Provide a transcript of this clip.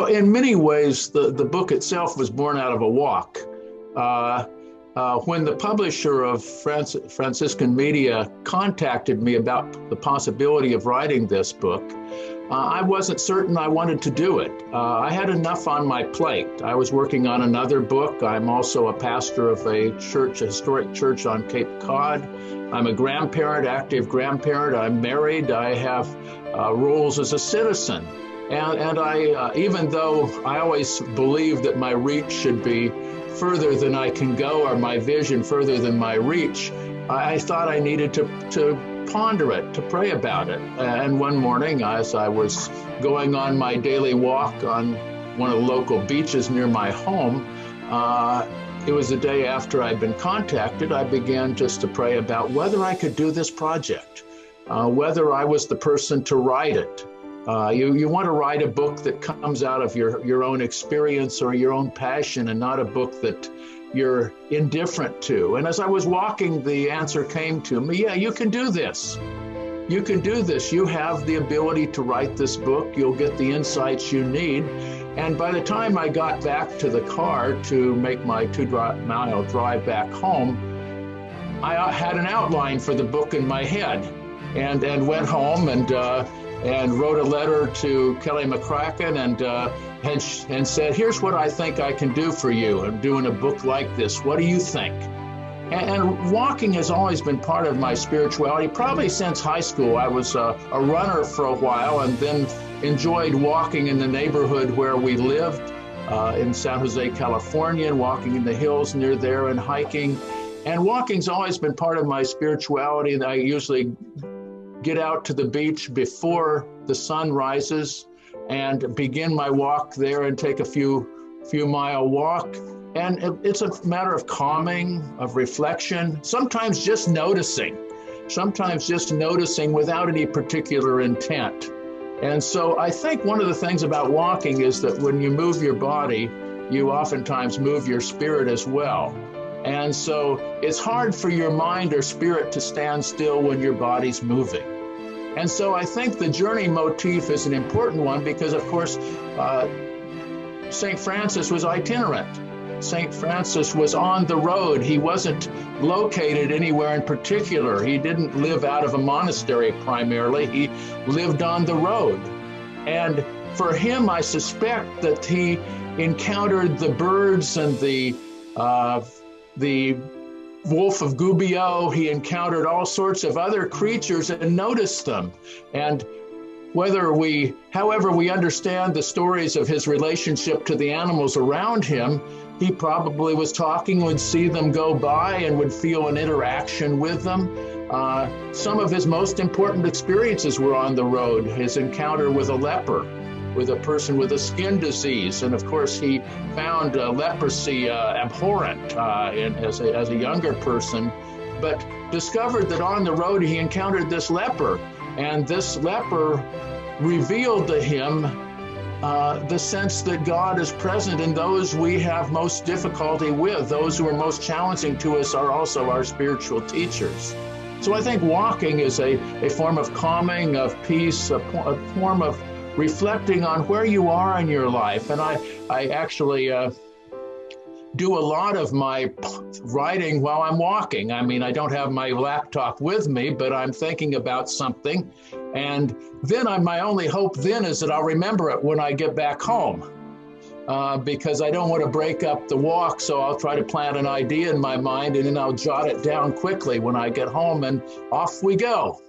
in many ways, the book itself was born out of a walk. When the publisher of Franciscan Media contacted me about the possibility of writing this book, I wasn't certain I wanted to do it. I had enough on my plate. I was working on another book. I'm also a pastor of a church, a historic church on Cape Cod. I'm a grandparent, active grandparent. I'm married. I have roles as a citizen. And I, even though I always believe that my reach should be further than I can go, or my vision further than my reach, I thought I needed to ponder it, to pray about it. And one morning, as I was going on my daily walk on one of the local beaches near my home, it was the day after I'd been contacted, I began just to pray about whether I could do this project, whether I was the person to write it. You want to write a book that comes out of your own experience or your own passion, and not a book that you're indifferent to. And as I was walking, the answer came to me, yeah, you can do this. You can do this. You have the ability to write this book. You'll get the insights you need. And by the time I got back to the car to make my 2-mile drive back home, I had an outline for the book in my head, and went home and wrote a letter to Kelly McCracken and said, here's what I think I can do for you. I'm doing a book like this. What do you think? And walking has always been part of my spirituality. Probably since high school. I was a runner for a while, and then enjoyed walking in the neighborhood where we lived in San Jose, California, and walking in the hills near there and hiking. And walking's always been part of my spirituality. And I usually get out to the beach before the sun rises and begin my walk there and take a few mile walk. And it's a matter of calming, of reflection, sometimes just noticing without any particular intent. And so I think one of the things about walking is that when you move your body, you oftentimes move your spirit as well. And so it's hard for your mind or spirit to stand still when your body's moving. And so I think the journey motif is an important one because, of course, St. Francis was itinerant. St. Francis was on the road. He wasn't located anywhere in particular. He didn't live out of a monastery primarily. He lived on the road. And for him, I suspect that he encountered the birds and the wolf of Gubbio. He encountered all sorts of other creatures and noticed them. And however we understand the stories of his relationship to the animals around him, he probably was talking, would see them go by and would feel an interaction with them. Some of his most important experiences were on the road. His encounter with a leper, with a person with a skin disease. And of course, he found leprosy abhorrent as a younger person, but discovered that on the road he encountered this leper. And this leper revealed to him the sense that God is present in those we have most difficulty with. Those who are most challenging to us are also our spiritual teachers. So I think walking is a form of calming, of peace, a form of reflecting on where you are in your life. And I actually do a lot of my writing while I'm walking. I mean, I don't have my laptop with me, but I'm thinking about something. And then my only hope then is that I'll remember it when I get back home, because I don't want to break up the walk. So I'll try to plant an idea in my mind, and then I'll jot it down quickly when I get home, and off we go.